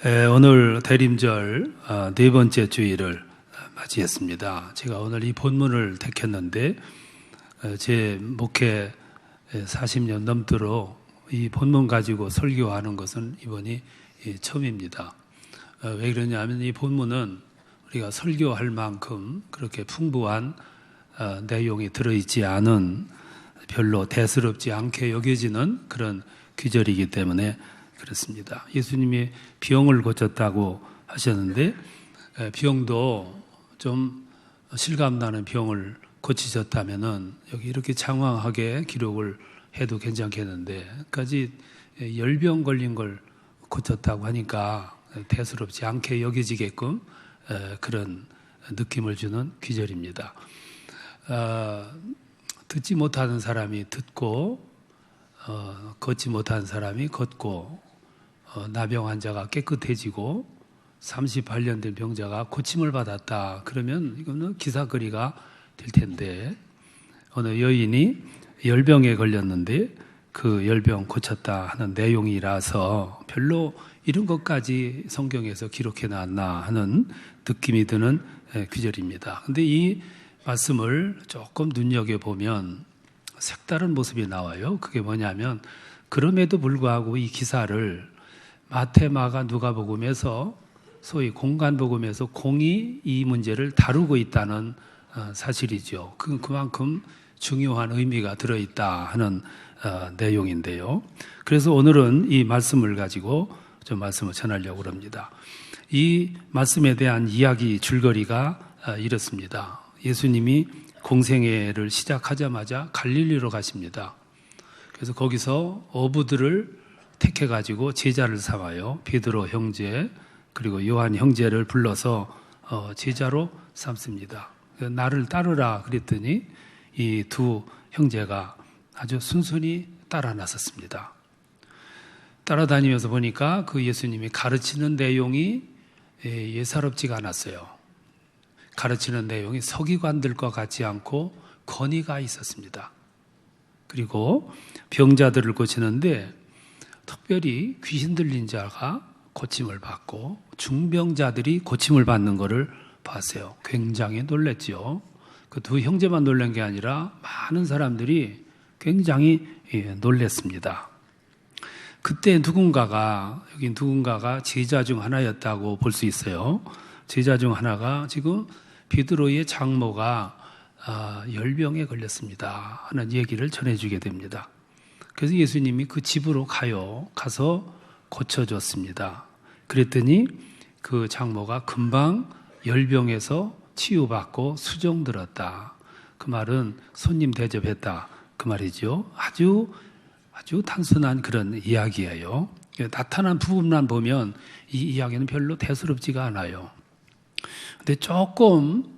오늘 대림절 네 번째 주일을 맞이했습니다. 제가 오늘 이 본문을 택했는데 제 목회 40년 넘도록 이 본문 가지고 설교하는 것은 이번이 처음입니다. 왜 그러냐면 이 본문은 우리가 설교할 만큼 그렇게 풍부한 내용이 들어있지 않은, 별로 대수롭지 않게 여겨지는 그런 귀절이기 때문에 그렇습니다. 예수님이 병을 고쳤다고 하셨는데 병도 좀 실감나는 병을 고치셨다면은 여기 이렇게 장황하게 기록을 해도 괜찮겠는데, 까지 열병 걸린 걸 고쳤다고 하니까 대수롭지 않게 여겨지게끔 그런 느낌을 주는 귀절입니다. 듣지 못하는 사람이 듣고 걷지 못한 사람이 걷고, 나병 환자가 깨끗해지고 38년 된 병자가 고침을 받았다. 그러면 이거는 기사거리가 될 텐데, 어느 여인이 열병에 걸렸는데 그 열병 고쳤다 하는 내용이라서 별로 이런 것까지 성경에서 기록해 놨나 하는 느낌이 드는 귀절입니다. 그런데 이 말씀을 조금 눈여겨보면 색다른 모습이 나와요. 그게 뭐냐면, 그럼에도 불구하고 이 기사를 마태, 마가, 누가복음에서 소위 공간복음에서 공이 이 문제를 다루고 있다는 사실이죠. 그만큼 중요한 의미가 들어있다 하는 내용인데요. 그래서 오늘은 이 말씀을 가지고 좀 말씀을 전하려고 합니다. 이 말씀에 대한 이야기 줄거리가 이렇습니다. 예수님이 공생애를 시작하자마자 갈릴리로 가십니다. 그래서 거기서 어부들을 택해가지고 제자를 삼아요. 베드로 형제 그리고 요한 형제를 불러서 제자로 삼습니다. 나를 따르라 그랬더니 이 두 형제가 아주 순순히 따라 나섰습니다. 따라다니면서 보니까 그 예수님이 가르치는 내용이 예사롭지가 않았어요. 가르치는 내용이 서기관들과 같지 않고 권위가 있었습니다. 그리고 병자들을 고치는데 특별히 귀신 들린 자가 고침을 받고 중병자들이 고침을 받는 것을 봤어요. 굉장히 놀랐죠. 그 두 형제만 놀란 게 아니라 많은 사람들이 굉장히 놀랐습니다. 그때 누군가가 제자 중 하나였다고 볼 수 있어요. 제자 중 하나가 지금 베드로의 장모가 열병에 걸렸습니다 하는 얘기를 전해주게 됩니다. 그래서 예수님이 그 집으로 가서 고쳐줬습니다. 그랬더니 그 장모가 금방 열병에서 치유받고 수종들었다. 그 말은 손님 대접했다 그 말이죠. 아주 단순한 그런 이야기예요. 나타난 부분만 보면 이 이야기는 별로 대수롭지가 않아요. 근데 조금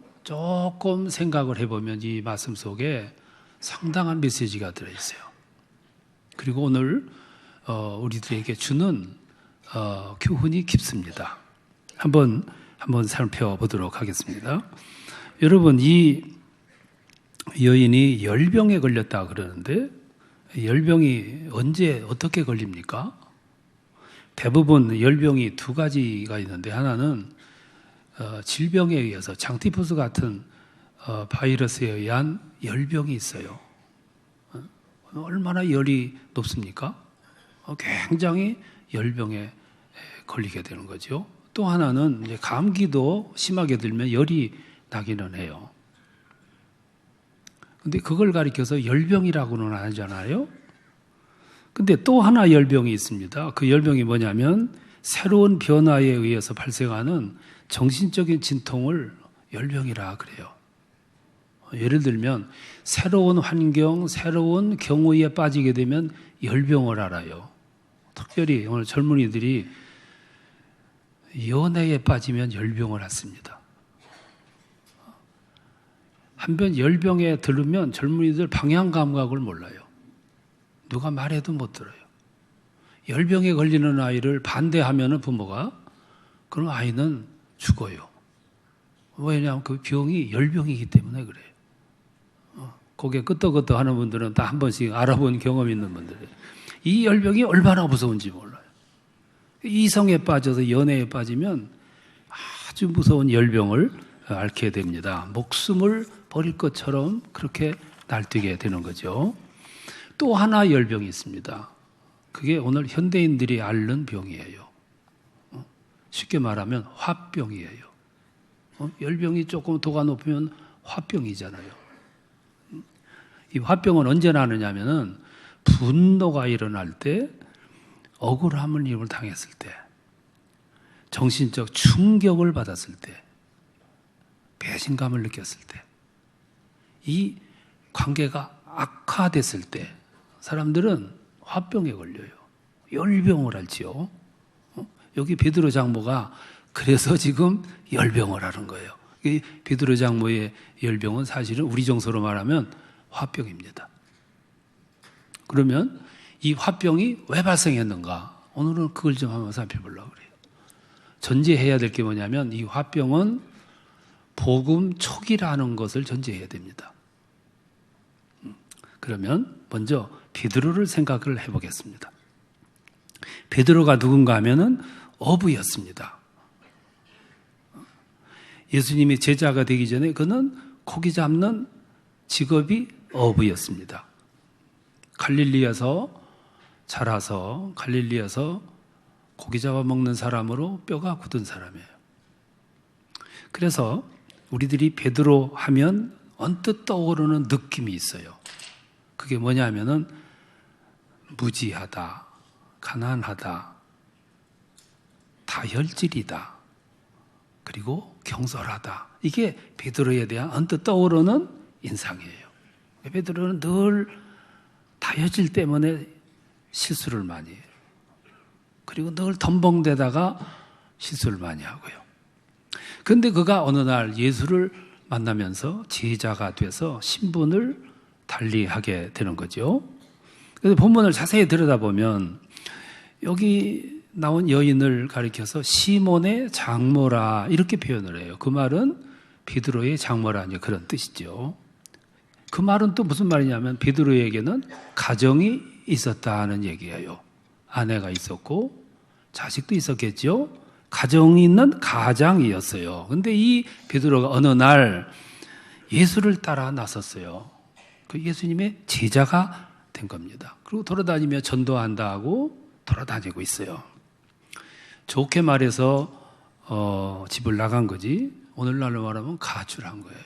생각을 해보면 이 말씀 속에 상당한 메시지가 들어있어요. 그리고 오늘 우리들에게 주는 교훈이 깊습니다. 한번 살펴보도록 하겠습니다. 여러분, 이 여인이 열병에 걸렸다 그러는데 열병이 언제 어떻게 걸립니까? 대부분 열병이 두 가지가 있는데, 하나는 질병에 의해서 장티푸스 같은 바이러스에 의한 열병이 있어요. 얼마나 열이 높습니까? 굉장히 열병에 걸리게 되는 거죠. 또 하나는 이제 감기도 심하게 들면 열이 나기는 해요. 근데 그걸 가리켜서 열병이라고는 안 하잖아요. 근데 또 하나 열병이 있습니다. 그 열병이 뭐냐면 새로운 변화에 의해서 발생하는 정신적인 진통을 열병이라 그래요. 예를 들면 새로운 환경, 새로운 경우에 빠지게 되면 열병을 알아요. 특별히 오늘 젊은이들이 연애에 빠지면 열병을 앓습니다. 한번 열병에 들으면 젊은이들 방향 감각을 몰라요. 누가 말해도 못 들어요. 열병에 걸리는 아이를 반대하면 부모가, 그럼 아이는 죽어요. 왜냐하면 그 병이 열병이기 때문에 그래요. 고개 끄덕끄덕 하는 분들은 다 한 번씩 알아본 경험 있는 분들이에요. 이 열병이 얼마나 무서운지 몰라요. 이성에 빠져서 연애에 빠지면 아주 무서운 열병을 앓게 됩니다. 목숨을 버릴 것처럼 그렇게 날뛰게 되는 거죠. 또 하나 열병이 있습니다. 그게 오늘 현대인들이 앓는 병이에요. 쉽게 말하면 화병이에요. 열병이 조금 도가 높으면 화병이잖아요. 이 화병은 언제 나느냐면은 분노가 일어날 때, 억울함을 입을 당했을 때, 정신적 충격을 받았을 때, 배신감을 느꼈을 때, 이 관계가 악화됐을 때 사람들은 화병에 걸려요. 열병을 앓지요. 여기 베드로 장모가 그래서 지금 열병을 하는 거예요. 이 베드로 장모의 열병은 사실은 우리 정서로 말하면 화병입니다. 그러면 이 화병이 왜 발생했는가? 오늘은 그걸 좀 한번 살펴보려고 그래요. 전제해야 될 게 뭐냐면 이 화병은 복음 초기라는 것을 전제해야 됩니다. 그러면 먼저 베드로를 생각을 해보겠습니다. 베드로가 누군가 하면은 어부였습니다. 예수님이 제자가 되기 전에 그는 고기 잡는 직업이 어부였습니다. 갈릴리에서 자라서 갈릴리에서 고기 잡아먹는 사람으로 뼈가 굳은 사람이에요. 그래서 우리들이 베드로 하면 언뜻 떠오르는 느낌이 있어요. 그게 뭐냐면은 무지하다, 가난하다, 다혈질이다, 그리고 경솔하다. 이게 베드로에 대한 언뜻 떠오르는 인상이에요. 베드로는 늘 다혈질 때문에 실수를 많이 해요. 그리고 늘 덤벙대다가 실수를 많이 하고요. 그런데 그가 어느 날 예수를 만나면서 제자가 돼서 신분을 달리하게 되는 거죠. 그래서 본문을 자세히 들여다보면 여기 나온 여인을 가리켜서 시몬의 장모라 이렇게 표현을 해요. 그 말은 베드로의 장모라니 그런 뜻이죠. 그 말은 또 무슨 말이냐면 베드로에게는 가정이 있었다는 얘기예요. 아내가 있었고 자식도 있었겠죠. 가정이 있는 가장이었어요. 그런데 이 베드로가 어느 날 예수를 따라 나섰어요. 그 예수님의 제자가 된 겁니다. 그리고 돌아다니며 전도한다 하고 돌아다니고 있어요. 좋게 말해서 집을 나간 거지 오늘날로 말하면 가출한 거예요.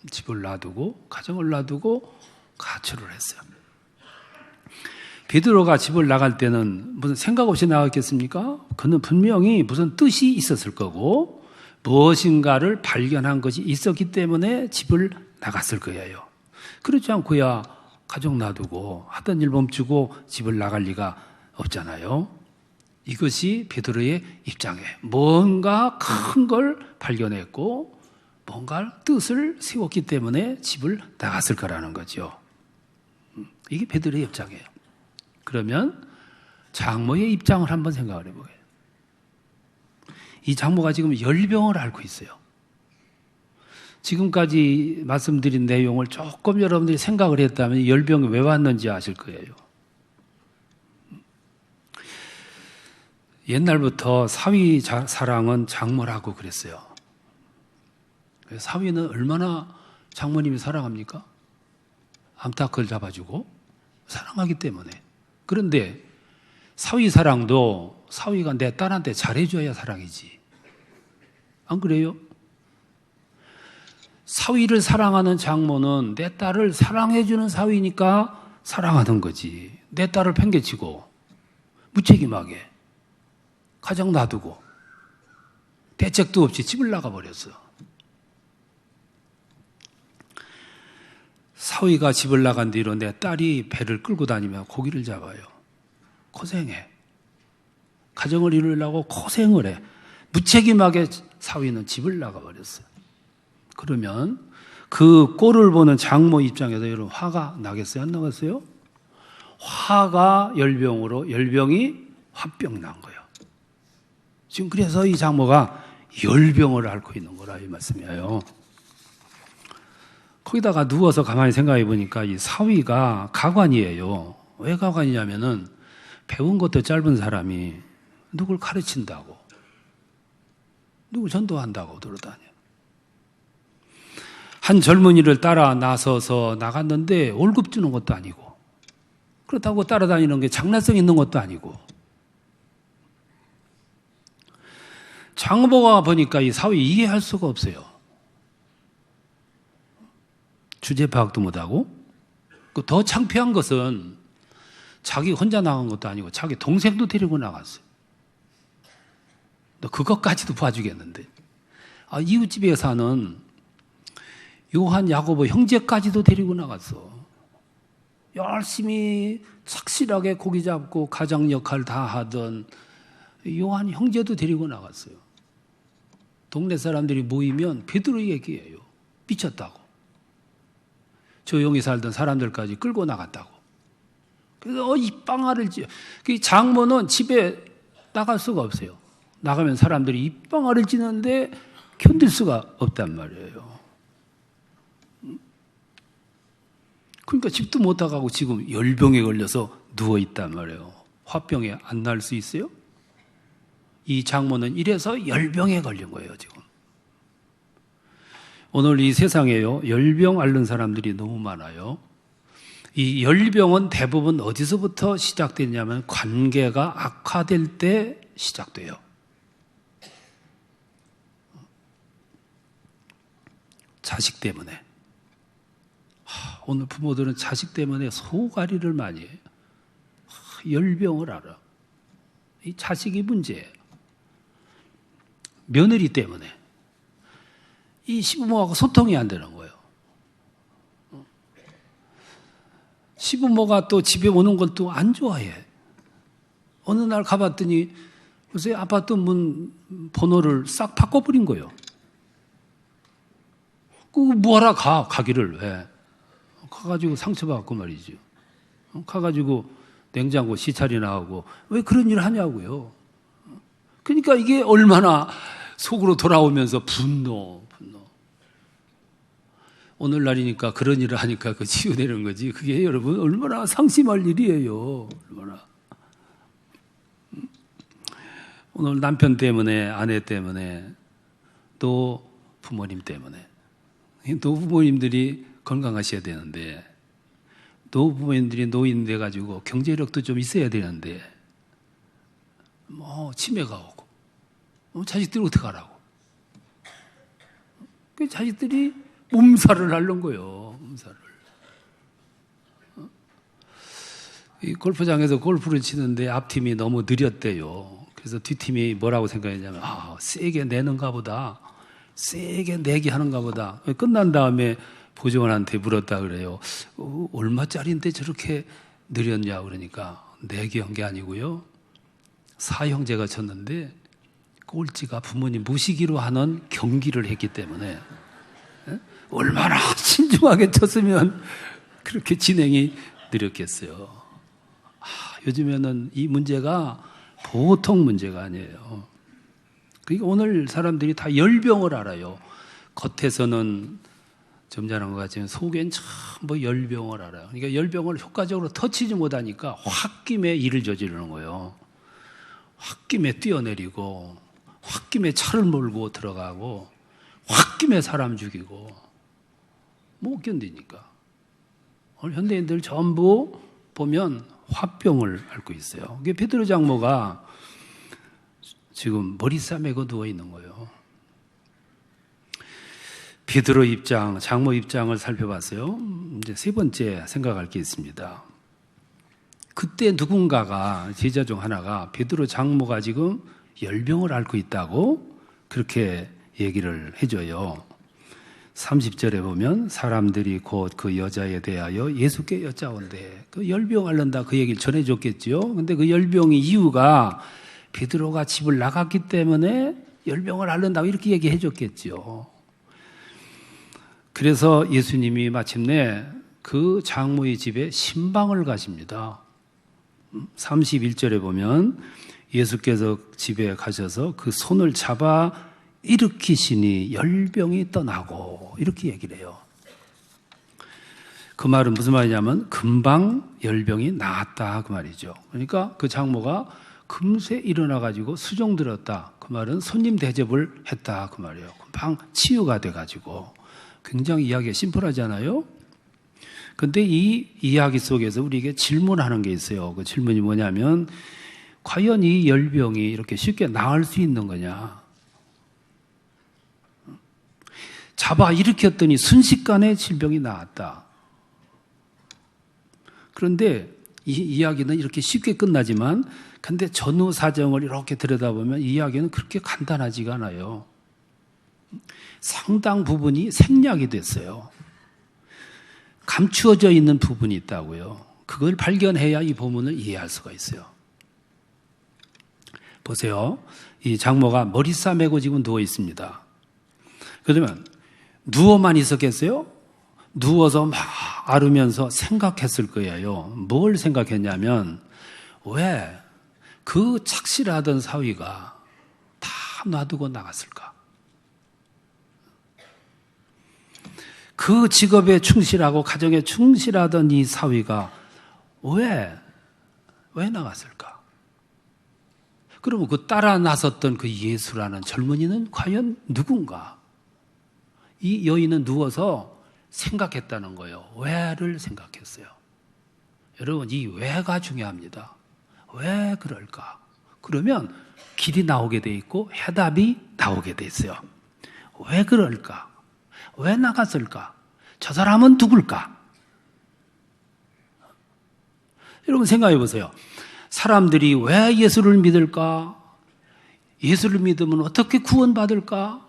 집을 놔두고 가정을 놔두고 가출을 했어요. 베드로가 집을 나갈 때는 무슨 생각 없이 나갔겠습니까? 그는 분명히 무슨 뜻이 있었을 거고 무엇인가를 발견한 것이 있었기 때문에 집을 나갔을 거예요. 그렇지 않고야 가족 놔두고 하던 일 멈추고 집을 나갈 리가 없잖아요. 이것이 베드로의 입장이에요. 뭔가 큰 걸 발견했고 뭔가 뜻을 세웠기 때문에 집을 나갔을 거라는 거죠. 이게 베드로의 입장이에요. 그러면 장모의 입장을 한번 생각을 해보게요. 이 장모가 지금 열병을 앓고 있어요. 지금까지 말씀드린 내용을 조금 여러분들이 생각을 했다면 열병이 왜 왔는지 아실 거예요. 옛날부터 사위 사랑은 장모라고 그랬어요. 사위는 얼마나 장모님이 사랑합니까? 암탉을 잡아주고 사랑하기 때문에. 그런데 사위 사랑도 사위가 내 딸한테 잘해줘야 사랑이지. 안 그래요? 사위를 사랑하는 장모는 내 딸을 사랑해주는 사위니까 사랑하는 거지. 내 딸을 팽개치고 무책임하게 가정 놔두고 대책도 없이 집을 나가버렸어. 사위가 집을 나간 뒤로 내 딸이 배를 끌고 다니며 고기를 잡아요. 고생해. 가정을 이루려고 고생을 해. 무책임하게 사위는 집을 나가버렸어요. 그러면 그 꼴을 보는 장모 입장에서 여러분 화가 나겠어요? 안 나겠어요? 화가 열병으로 열병이 화병 난 거예요. 지금 그래서 이 장모가 열병을 앓고 있는 거라 이 말씀이에요. 거기다가 누워서 가만히 생각해 보니까 이 사위가 가관이에요. 왜 가관이냐면은 배운 것도 짧은 사람이 누굴 가르친다고, 누굴 전도한다고 돌아다녀. 한 젊은이를 따라 나서서 나갔는데 월급 주는 것도 아니고, 그렇다고 따라다니는 게 장난성 있는 것도 아니고. 장모가 보니까 이 사회 이해할 수가 없어요. 주제 파악도 못하고, 더 창피한 것은 자기 혼자 나간 것도 아니고 자기 동생도 데리고 나갔어요. 너 그것까지도 봐주겠는데. 이웃집에 사는 요한 야고보 형제까지도 데리고 나갔어. 열심히 착실하게 고기 잡고 가장 역할 다 하던 요한 형제도 데리고 나갔어요. 동네 사람들이 모이면 베드로 얘기해요. 미쳤다고. 조용히 살던 사람들까지 끌고 나갔다고. 그래서 이 빵아를 찌. 그 장모는 집에 나갈 수가 없어요. 나가면 사람들이 이 빵아를 찌는데 견딜 수가 없단 말이에요. 그러니까 집도 못 나가고 지금 열병에 걸려서 누워 있단 말이에요. 화병에 안 날 수 있어요? 이 장모는 이래서 열병에 걸린 거예요, 지금. 오늘 이 세상에요, 열병 앓는 사람들이 너무 많아요. 이 열병은 대부분 어디서부터 시작되냐면 관계가 악화될 때 시작돼요. 자식 때문에. 오늘 부모들은 자식 때문에 소가리를 많이 해요. 열병을 알아. 이 자식이 문제예요. 며느리 때문에. 이 시부모하고 소통이 안 되는 거예요. 시부모가 또 집에 오는 걸 또 안 좋아해. 어느 날 가봤더니 요새 아파트 문 번호를 싹 바꿔버린 거예요. 뭐하러 가기를 왜? 가가지고 상처받고 말이죠. 가가지고 냉장고 시찰이나 하고 왜 그런 일을 하냐고요. 그러니까 이게 얼마나 속으로 돌아오면서 분노. 오늘날이니까 그런 일을 하니까 그 치유되는 거지. 그게 여러분 얼마나 상심할 일이에요. 얼마나. 오늘 남편 때문에, 아내 때문에, 또 부모님 때문에. 노부모님들이 건강하셔야 되는데, 노부모님들이 노인 돼가지고 경제력도 좀 있어야 되는데, 치매가 오고, 자식들이 어떡하라고. 그 자식들이 몸살을 앓는 거예요, 몸살을. 이 골프장에서 골프를 치는데 앞팀이 너무 느렸대요. 그래서 뒷팀이 뭐라고 생각했냐면, 세게 내는가 보다. 세게 내기 하는가 보다. 끝난 다음에 보조원한테 물었다 그래요. 얼마짜리인데 저렇게 느렸냐 그러니까 내기 한 게 아니고요. 사형제가 쳤는데 꼴찌가 부모님 모시기로 하는 경기를 했기 때문에 얼마나 신중하게 쳤으면 그렇게 진행이 느렸겠어요. 요즘에는 이 문제가 보통 문제가 아니에요. 그러니까 오늘 사람들이 다 열병을 알아요. 겉에서는 점잖은 것 같지만 속엔 참 열병을 알아요. 그러니까 열병을 효과적으로 터치지 못하니까 홧김에 일을 저지르는 거예요. 홧김에 뛰어내리고 홧김에 차를 몰고 들어가고 홧김에 사람 죽이고 못 견디니까. 오늘 현대인들 전부 보면 화병을 앓고 있어요. 이게 베드로 장모가 지금 머리 싸매고 누워 있는 거예요. 베드로 입장, 장모 입장을 살펴봤어요. 이제 세 번째 생각할 게 있습니다. 그때 누군가가 제자 중 하나가 베드로 장모가 지금 열병을 앓고 있다고 그렇게 얘기를 해줘요. 30절에 보면 사람들이 곧 그 여자에 대하여 예수께 여짜온대. 그 열병 앓는다 그 얘기를 전해줬겠죠. 근데 그 열병의 이유가 베드로가 집을 나갔기 때문에 열병을 앓는다고 이렇게 얘기해 줬겠죠. 그래서 예수님이 마침내 그 장모의 집에 신방을 가십니다. 31절에 보면 예수께서 집에 가셔서 그 손을 잡아 일으키시니 열병이 떠나고 이렇게 얘기를 해요. 그 말은 무슨 말이냐면 금방 열병이 나았다 그 말이죠. 그러니까 그 장모가 금세 일어나가지고 수종 들었다. 그 말은 손님 대접을 했다. 그 말이에요. 금방 치유가 돼가지고. 굉장히 이야기가 심플하잖아요. 근데 이 이야기 속에서 우리에게 질문하는 게 있어요. 그 질문이 뭐냐면, 과연 이 열병이 이렇게 쉽게 나을 수 있는 거냐? 잡아 일으켰더니 순식간에 질병이 나았다. 그런데 이 이야기는 이렇게 쉽게 끝나지만, 근데 전후 사정을 이렇게 들여다보면 이 이야기는 그렇게 간단하지가 않아요. 상당 부분이 생략이 됐어요. 감추어져 있는 부분이 있다고요. 그걸 발견해야 이 본문을 이해할 수가 있어요. 보세요. 이 장모가 머리 싸매고 지금 누워 있습니다. 그러면 누워만 있었겠어요? 누워서 막 앓으면서 생각했을 거예요. 뭘 생각했냐면, 왜 그 착실하던 사위가 다 놔두고 나갔을까? 그 직업에 충실하고 가정에 충실하던 이 사위가 왜 나갔을까? 그러면 그 따라 나섰던 그 예수라는 젊은이는 과연 누군가? 이 여인은 누워서 생각했다는 거예요. 왜를 생각했어요. 여러분, 이 왜가 중요합니다. 왜 그럴까? 그러면 길이 나오게 돼 있고 해답이 나오게 돼 있어요. 왜 그럴까? 왜 나갔을까? 저 사람은 누굴까? 여러분 생각해 보세요. 사람들이 왜 예수를 믿을까? 예수를 믿으면 어떻게 구원받을까?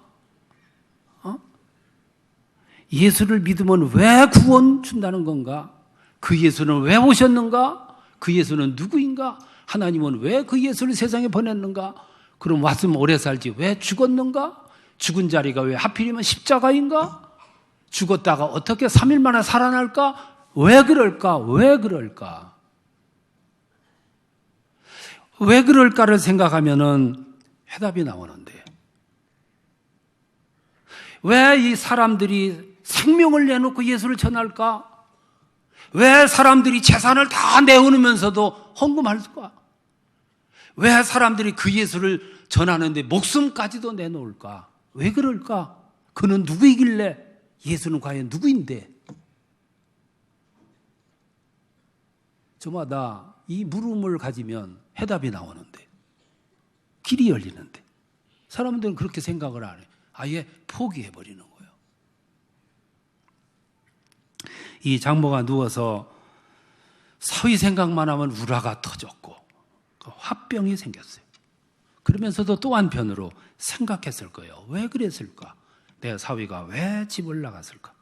예수를 믿으면 왜 구원 준다는 건가? 그 예수는 왜 오셨는가? 그 예수는 누구인가? 하나님은 왜 그 예수를 세상에 보냈는가? 그럼 왔으면 오래 살지 왜 죽었는가? 죽은 자리가 왜 하필이면 십자가인가? 죽었다가 어떻게 3일 만에 살아날까? 왜 그럴까? 왜 그럴까? 왜 그럴까를 생각하면은 해답이 나오는데, 왜 이 사람들이 생명을 내놓고 예수를 전할까? 왜 사람들이 재산을 다 내어놓으면서도 헌금할까? 왜 사람들이 그 예수를 전하는데 목숨까지도 내놓을까? 왜 그럴까? 그는 누구이길래? 예수는 과연 누구인데? 저마다 이 물음을 가지면 해답이 나오는데, 길이 열리는데, 사람들은 그렇게 생각을 안 해요. 아예 포기해버리는 거예요. 이 장모가 누워서 사위 생각만 하면 우라가 터졌고 화병이 생겼어요. 그러면서도 또 한편으로 생각했을 거예요. 왜 그랬을까? 내 사위가 왜 집을 나갔을까?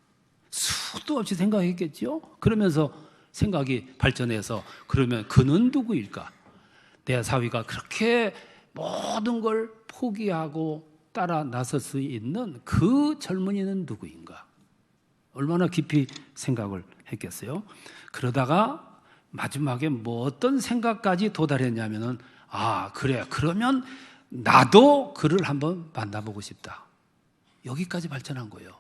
수도 없이 생각했겠죠? 그러면서 생각이 발전해서, 그러면 그는 누구일까? 내 사위가 그렇게 모든 걸 포기하고 따라 나설 수 있는 그 젊은이는 누구인가? 얼마나 깊이 생각을 했겠어요? 그러다가 마지막에 뭐 어떤 생각까지 도달했냐면은, 아, 그래, 그러면 나도 그를 한번 만나보고 싶다. 여기까지 발전한 거예요.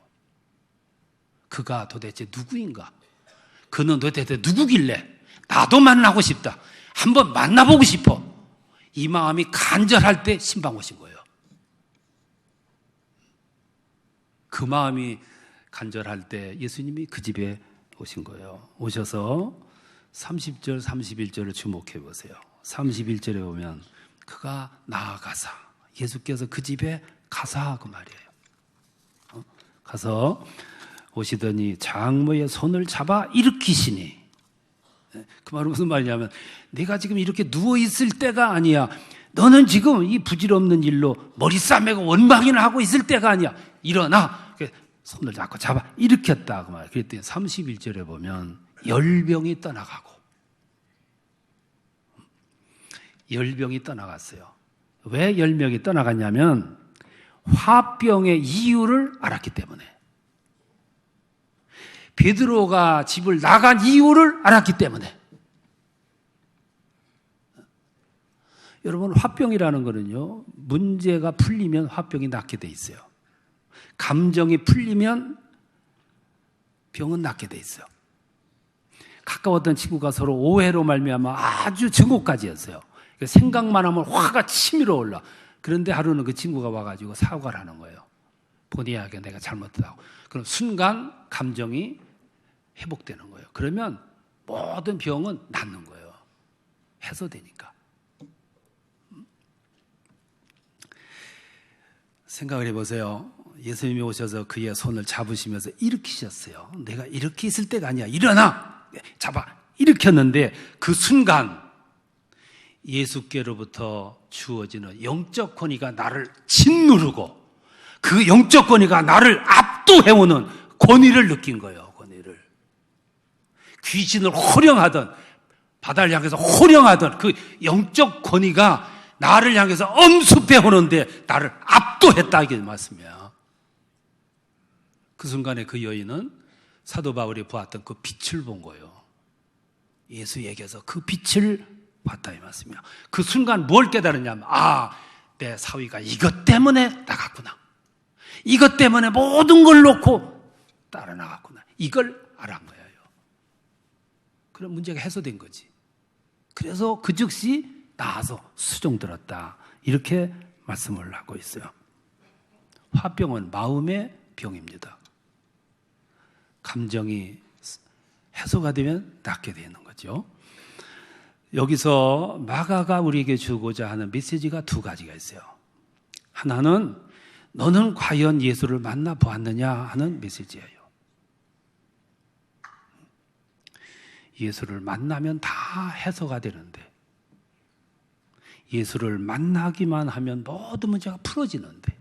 그가 도대체 누구인가? 그는 도대체 누구길래 나도 만나고 싶다. 한번 만나보고 싶어. 이 마음이 간절할 때 신방 오신 거예요. 그 마음이 간절할 때 예수님이 그 집에 오신 거예요. 오셔서 30절, 31절을 주목해 보세요. 31절에 보면 그가 나아가사, 예수께서 그 집에 가사 그 말이에요. 가서 오시더니 장모의 손을 잡아 일으키시니, 그 말은 무슨 말이냐면, 내가 지금 이렇게 누워있을 때가 아니야. 너는 지금 이 부질없는 일로 머리 싸매고 원망이나 하고 있을 때가 아니야. 일어나. 손을 잡고 잡아 일으켰다 그 말. 그랬더니 31절에 보면 열병이 떠나가고, 열병이 떠나갔어요. 왜 열병이 떠나갔냐면 화병의 이유를 알았기 때문에. 베드로가 집을 나간 이유를 알았기 때문에. 여러분, 화병이라는 거는요, 문제가 풀리면 화병이 낫게 돼 있어요. 감정이 풀리면 병은 낫게 돼 있어요. 가까웠던 친구가 서로 오해로 말미암아 아주 증오까지 했어요. 생각만 하면 화가 치밀어 올라. 그런데 하루는 그 친구가 와가지고 사과를 하는 거예요. 본의 아니게 내가 잘못했다고. 그럼 순간 감정이 회복되는 거예요. 그러면 모든 병은 낫는 거예요. 해소되니까. 생각을 해보세요. 예수님이 오셔서 그의 손을 잡으시면서 일으키셨어요. 내가 이렇게 있을 때가 아니야. 일어나! 잡아! 일으켰는데 그 순간 예수께로부터 주어지는 영적 권위가 나를 짓누르고 그 영적 권위가 나를 압도해오는 권위를 느낀 거예요. 권위를. 귀신을 호령하던, 바다를 향해서 호령하던 그 영적 권위가 나를 향해서 엄습해오는데 나를 압도했다, 이게 말씀이야. 그 순간에 그 여인은 사도 바울이 보았던 그 빛을 본 거예요. 예수에게서 그 빛을 봤다, 이 말씀이야. 그 순간 뭘 깨달았냐면, 내 사위가 이것 때문에 나갔구나. 이것 때문에 모든 걸 놓고 따라 나갔구나. 이걸 알아간 거예요. 그럼 문제가 해소된 거지. 그래서 그 즉시 나아서 수종 들었다. 이렇게 말씀을 하고 있어요. 화병은 마음의 병입니다. 감정이 해소가 되면 낫게 되는 거죠. 여기서 마가가 우리에게 주고자 하는 메시지가 두 가지가 있어요. 하나는 너는 과연 예수를 만나보았느냐 하는 메시지예요. 예수를 만나면 다 해소가 되는데, 예수를 만나기만 하면 모든 문제가 풀어지는데,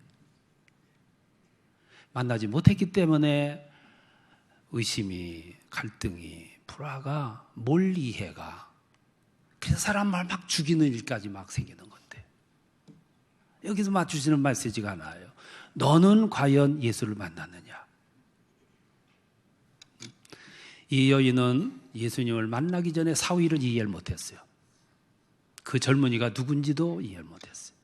만나지 못했기 때문에 의심이, 갈등이, 불화가, 몰이해가, 그래서 사람 말 막 죽이는 일까지 막 생기는 건데, 여기서 맞추시는 메시지가 나와요. 너는 과연 예수를 만났느냐? 이 여인은 예수님을 만나기 전에 사위를 이해를 못했어요. 그 젊은이가 누군지도 이해를 못했어요.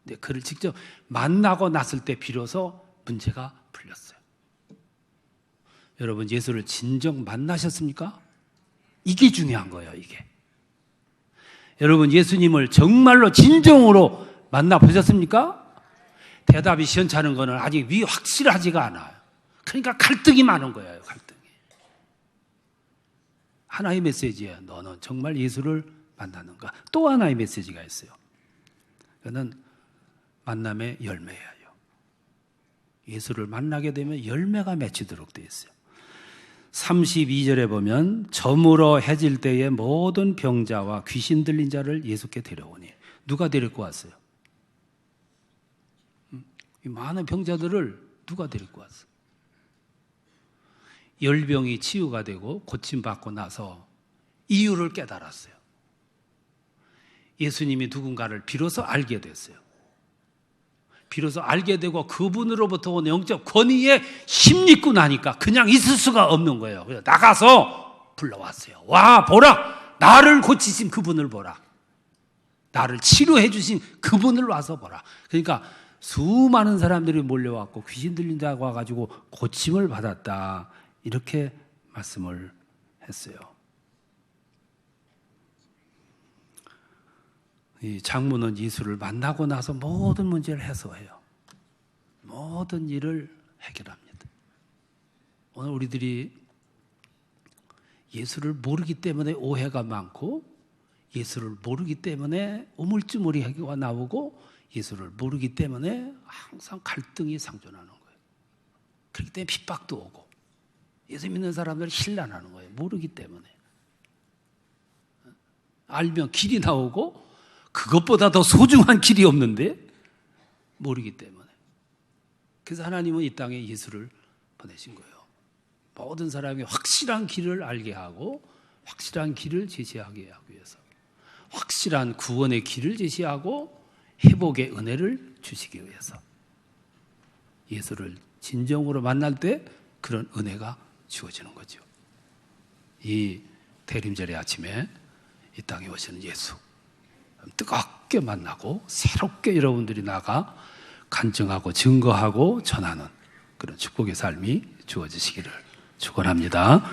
근데 그를 직접 만나고 났을 때 비로소 문제가 풀렸어요. 여러분, 예수를 진정 만나셨습니까? 이게 중요한 거예요, 이게. 여러분, 예수님을 정말로 진정으로 만나보셨습니까? 대답이 시원찮은 거는 아직 확실하지가 않아요. 그러니까 갈등이 많은 거예요, 갈등이. 하나의 메시지예요. 너는 정말 예수를 만나는가? 또 하나의 메시지가 있어요. 그는 만남의 열매예요. 예수를 만나게 되면 열매가 맺히도록 되어 있어요. 32절에 보면 저물어 해질 때에 모든 병자와 귀신 들린 자를 예수께 데려오니. 누가 데리고 왔어요? 이 많은 병자들을 누가 데리고 왔어요? 열병이 치유가 되고 고침받고 나서 이유를 깨달았어요. 예수님이 누군가를 비로소 알게 됐어요. 비로소 알게 되고 그분으로부터 온 영적 권위에 힘입고 나니까 그냥 있을 수가 없는 거예요. 그래서 나가서 불러왔어요. 와, 보라! 나를 고치신 그분을 보라. 나를 치료해 주신 그분을 와서 보라. 그러니까 수많은 사람들이 몰려왔고 귀신 들린 자가 와가지고 고침을 받았다. 이렇게 말씀을 했어요. 이 장모는 예수를 만나고 나서 모든 문제를 해소해요. 모든 일을 해결합니다. 오늘 우리들이 예수를 모르기 때문에 오해가 많고, 예수를 모르기 때문에 우물쭈물이가 나오고, 예수를 모르기 때문에 항상 갈등이 상존하는 거예요. 그렇기 때문에 핍박도 오고, 예수 믿는 사람들이 힐난하는 거예요. 모르기 때문에. 알면 길이 나오고 그것보다 더 소중한 길이 없는데 모르기 때문에. 그래서 하나님은 이 땅에 예수를 보내신 거예요. 모든 사람이 확실한 길을 알게 하고 확실한 길을 제시하게 하기 위해서, 확실한 구원의 길을 제시하고 회복의 은혜를 주시기 위해서, 예수를 진정으로 만날 때 그런 은혜가 주어지는 거죠. 이 대림절의 아침에 이 땅에 오시는 예수 뜨겁게 만나고 새롭게 여러분들이 나가 간증하고 증거하고 전하는 그런 축복의 삶이 주어지시기를 축원합니다.